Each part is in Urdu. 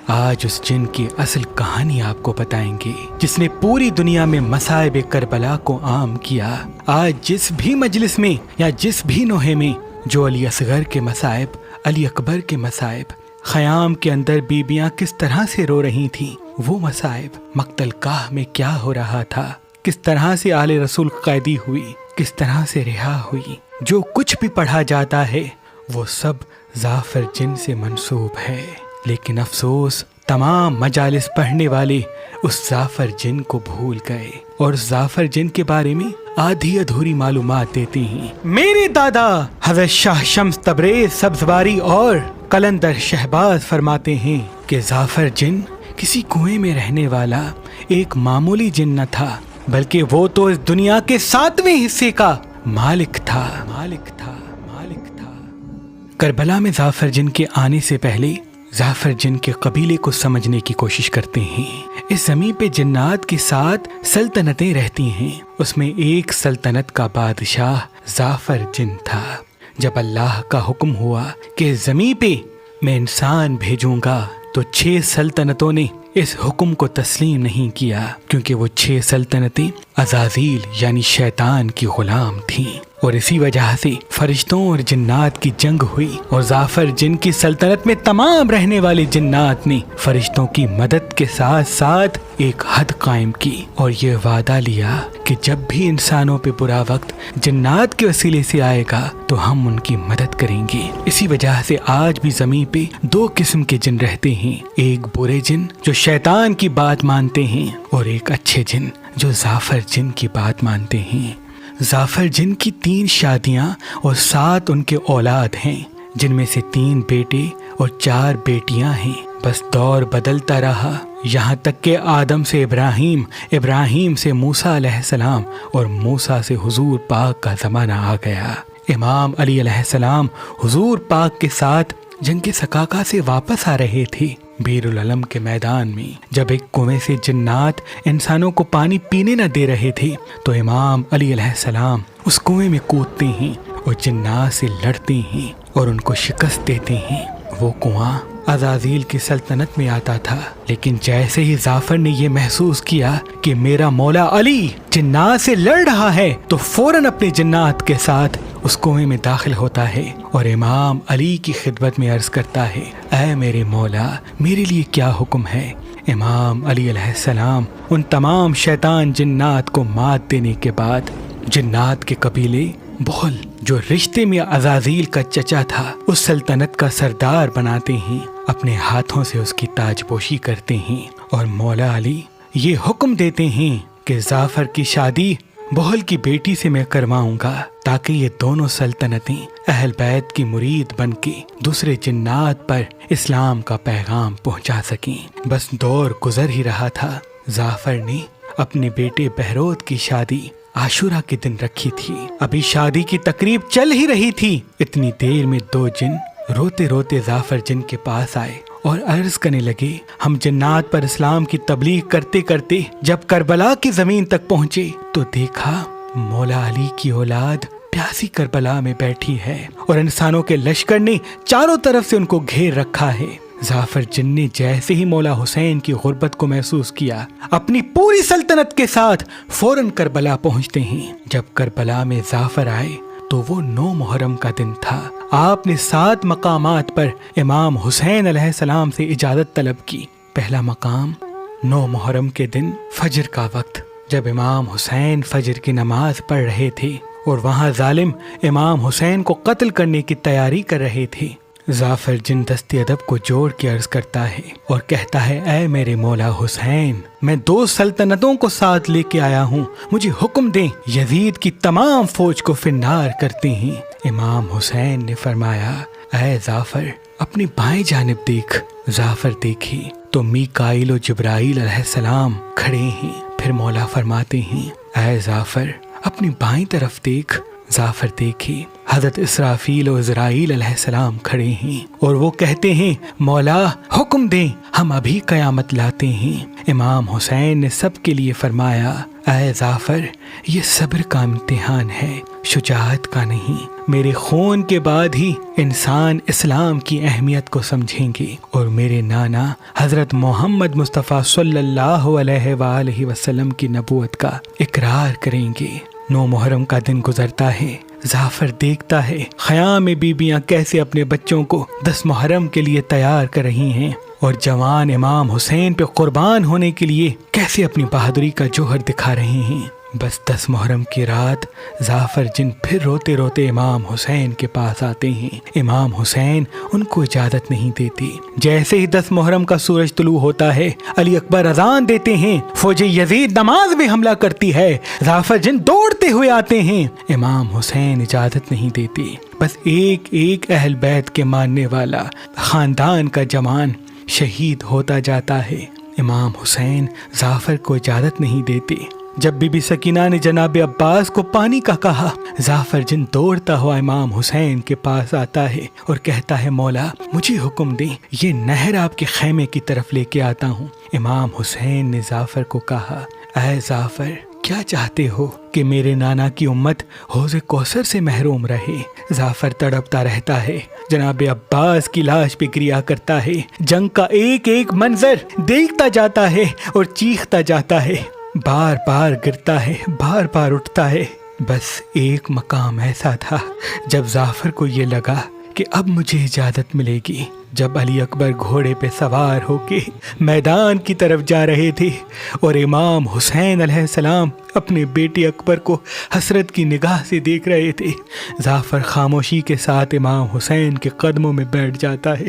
آج اس جن کی اصل کہانی آپ کو بتائیں گے جس نے پوری دنیا میں مصائب کربلا کو عام کیا۔ آج جس بھی مجلس میں یا جس بھی نوحے میں جو علی اصغر کے مصائب، علی اکبر کے مصائب، خیام کے اندر بیبیاں کس طرح سے رو رہی تھیں، وہ مصائب، مقتل گاہ میں کیا ہو رہا تھا، کس طرح سے آل رسول قیدی ہوئی، کس طرح سے رہا ہوئی، جو کچھ بھی پڑھا جاتا ہے وہ سب ظافر جن سے منسوب ہے۔ لیکن افسوس تمام مجالس پڑھنے والے اس ظافر جن کو بھول گئے اور ظافر جن کے بارے میں آدھی ادھوری معلومات دیتے ہیں۔ میرے دادا حضرت شاہ شمس تبریز سبزواری اور قلندر شہباز فرماتے ہیں کہ ظافر جن کسی کنویں میں رہنے والا ایک معمولی جن نہ تھا، بلکہ وہ تو اس دنیا کے 7ویں حصے کا مالک تھا۔ کربلا میں ظافر جن کے آنے سے پہلے ظافر جن کے قبیلے کو سمجھنے کی کوشش کرتے ہیں۔ اس زمین پہ جنات کی 7 سلطنتیں رہتی ہیں، اس میں ایک سلطنت کا بادشاہ ظافر جن تھا۔ جب اللہ کا حکم ہوا کہ زمین پہ میں انسان بھیجوں گا تو 6 سلطنتوں نے اس حکم کو تسلیم نہیں کیا، کیونکہ وہ 6 سلطنتیں عزازیل یعنی شیطان کی غلام تھیں، اور اسی وجہ سے فرشتوں اور جنات کی جنگ ہوئی، اور ظافر جن کی سلطنت میں تمام رہنے والے جنات نے فرشتوں کی مدد کے ساتھ ساتھ ایک حد قائم کی اور یہ وعدہ لیا کہ جب بھی انسانوں پہ برا وقت جنات کے وسیلے سے آئے گا تو ہم ان کی مدد کریں گے۔ اسی وجہ سے آج بھی زمین پہ 2 قسم کے جن رہتے ہیں، ایک برے جن جو شیطان کی بات مانتے ہیں اور ایک اچھے جن جو ظافر جن کی بات مانتے ہیں۔ ظافر جن کی 3 شادیاں اور 7 ان کے اولاد ہیں، جن میں سے 3 بیٹے اور 4 بیٹیاں ہیں۔ بس دور بدلتا رہا، یہاں تک کہ آدم سے ابراہیم، ابراہیم سے موسیٰ علیہ السلام اور موسیٰ سے حضور پاک کا زمانہ آ گیا۔ امام علی علیہ السلام حضور پاک کے ساتھ جنگ سکاکا سے واپس آ رہے تھے۔ بیر العلم کے میدان میں جب ایک کنویں سے جنات انسانوں کو پانی پینے نہ دے رہے تھے تو امام علی علیہ السلام اس کنویں میں کودتے ہیں اور جنات سے لڑتے ہیں اور ان کو شکست دیتے ہیں۔ وہ کنواں عزازیل کی سلطنت میں آتا تھا، لیکن جیسے ہی ظافر نے یہ محسوس کیا کہ میرا مولا علی جنات سے لڑ رہا ہے تو فوراً اپنے جنات کے ساتھ اس کنویں میں داخل ہوتا ہے اور امام علی کی خدمت میں عرض کرتا ہے، اے میرے مولا، میرے لیے کیا حکم ہے؟ امام علی علیہ السلام ان تمام شیطان جنات کو مات دینے کے بعد جنات کے قبیلے بغل جو رشتے میں عزازیل کا چچا تھا اس سلطنت کا سردار بناتے ہیں، اپنے ہاتھوں سے اس کی تاج پوشی کرتے ہیں اور مولا علی یہ حکم دیتے ہیں کہ ظافر کی شادی بغل کی بیٹی سے میں کرواؤں گا تاکہ یہ دونوں سلطنتیں اہل بیت کی مرید بن کے دوسرے جنات پر اسلام کا پیغام پہنچا سکیں۔ بس دور گزر ہی رہا تھا، ظافر نے اپنے بیٹے بہروت کی شادی عاشورہ کے دن رکھی تھی۔ ابھی شادی کی تقریب چل ہی رہی تھی، اتنی دیر میں 2 جن روتے روتے ظافر جن کے پاس آئے اور عرض کرنے لگے، ہم جنات پر اسلام کی تبلیغ کرتے کرتے جب کربلا کی زمین تک پہنچے تو دیکھا مولا علی کی اولاد پیاسی کربلا میں بیٹھی ہے اور انسانوں کے لشکر نے چاروں طرف سے ان کو گھیر رکھا ہے۔ ظافر جن نے جیسے ہی مولا حسین کی غربت کو محسوس کیا، اپنی پوری سلطنت کے ساتھ فوراً کربلا پہنچتے ہیں۔ جب کربلا میں ظافر آئے تو وہ 9 محرم کا دن تھا۔ آپ نے 7 مقامات پر امام حسین علیہ السلام سے اجازت طلب کی۔ پہلا مقام 9 محرم کے دن فجر کا وقت، جب امام حسین فجر کی نماز پڑھ رہے تھے اور وہاں ظالم امام حسین کو قتل کرنے کی تیاری کر رہے تھے۔ ظافر جن دست ادب کو جوڑ کے عرض کرتا ہے اور کہتا ہے، اے میرے مولا حسین، میں 2 سلطنتوں کو ساتھ لے کے آیا ہوں، مجھے حکم دیں، یزید کی تمام فوج کو فنار کرتے ہیں۔ امام حسین نے فرمایا، اے ظافر اپنی بائیں جانب دیکھ۔ ظافر دیکھے تو میکائیل و جبرائیل علیہ السلام کھڑے ہیں۔ پھر مولا فرماتے ہیں، اے ظافر اپنی بائیں طرف دیکھ۔ ظافر دیکھے حضرت اسرافیل و عزرائیل علیہ السلام کھڑے ہیں اور وہ کہتے ہیں، مولا حکم دیں، ہم ابھی قیامت لاتے ہیں۔ امام حسین نے سب کے لیے فرمایا، اے ظافر، یہ صبر کا امتحان ہے، شجاعت کا نہیں۔ میرے خون کے بعد ہی انسان اسلام کی اہمیت کو سمجھیں گے اور میرے نانا حضرت محمد مصطفیٰ صلی اللہ علیہ وآلہ وسلم کی نبوت کا اقرار کریں گے۔ 9 محرم کا دن گزرتا ہے، ظافر دیکھتا ہے خیام میں بیویاں کیسے اپنے بچوں کو 10 محرم کے لیے تیار کر رہی ہیں اور جوان امام حسین پہ قربان ہونے کے لیے کیسے اپنی بہادری کا جوہر دکھا رہے ہیں۔ بس 10 محرم کی رات ظافر جن پھر روتے روتے امام حسین کے پاس آتے ہیں۔ امام حسین ان کو اجازت نہیں دیتے۔ جیسے ہی 10 محرم کا سورج طلوع ہوتا ہے، علی اکبر اذان دیتے ہیں، فوج یزید نماز میں حملہ کرتی ہے، ظافر جن دوڑتے ہوئے آتے ہیں۔ امام حسین اجازت نہیں دیتے۔ بس ایک ایک اہل بیت کے ماننے والا خاندان کا جوان شہید ہوتا جاتا ہے۔ امام حسین ظافر کو اجازت نہیں دیتے۔ جب بی بی سکینہ نے جناب عباس کو پانی کا کہا، ظافر جن دوڑتا ہوا امام حسین کے پاس آتا ہے اور کہتا ہے مولا مجھے حکم دیں، یہ نہر آپ کے خیمے کی طرف لے کے آتا ہوں۔ امام حسین نے ظافر کو کہا، اے ظافر کیا چاہتے ہو کہ میرے نانا کی امت حوض کوثر سے محروم رہے؟ ظافر تڑپتا رہتا ہے، جناب عباس کی لاش پہ گریا کرتا ہے، جنگ کا ایک ایک منظر دیکھتا جاتا ہے اور چیختا جاتا ہے، بار بار گرتا ہے، بار بار اٹھتا ہے۔ بس ایک مقام ایسا تھا جب ظافر کو یہ لگا کہ اب مجھے اجازت ملے گی، جب علی اکبر گھوڑے پہ سوار ہو کے میدان کی طرف جا رہے تھے اور امام حسین علیہ السلام اپنے بیٹے اکبر کو حسرت کی نگاہ سے دیکھ رہے تھے۔ ظافر خاموشی کے ساتھ امام حسین کے قدموں میں بیٹھ جاتا ہے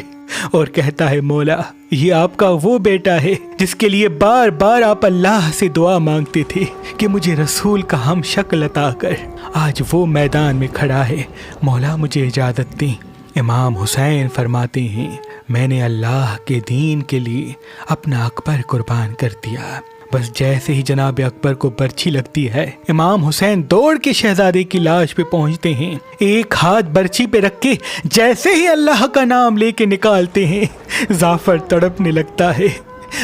اور کہتا ہے، مولا یہ آپ کا وہ بیٹا ہے جس کے لیے بار بار آپ اللہ سے دعا مانگتے تھے کہ مجھے رسول کا ہم شکل عطا کر۔ آج وہ میدان میں کھڑا ہے، مولا مجھے اجازت دیں۔ امام حسین فرماتے ہیں، میں نے اللہ کے دین کے لیے اپنا اکبر قربان کر دیا۔ بس جیسے ہی جناب اکبر کو برچھی لگتی ہے، امام حسین دوڑ کے شہزادے کی لاش پہ پہنچتے ہیں، ایک ہاتھ برچھی پہ رکھ کے جیسے ہی اللہ کا نام لے کے نکالتے ہیں، ظافر تڑپنے لگتا ہے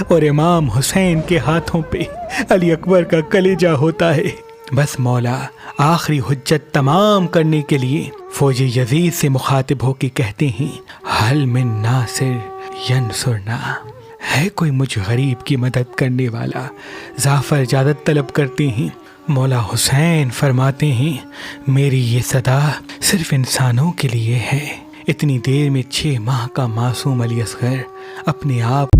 اور امام حسین کے ہاتھوں پہ علی اکبر کا کلیجہ ہوتا ہے۔ بس مولا آخری حجت تمام کرنے کے لیے فوج یزید سے مخاطب ہو کے کہتے ہیں، حل من ناصر ینصرنا، ہے کوئی مجھ غریب کی مدد کرنے والا؟ ظافر اجازت طلب کرتے ہیں۔ مولا حسین فرماتے ہیں، میری یہ صدا صرف انسانوں کے لیے ہے۔ اتنی دیر میں 6 ماہ کا معصوم علی اصغر اپنے آپ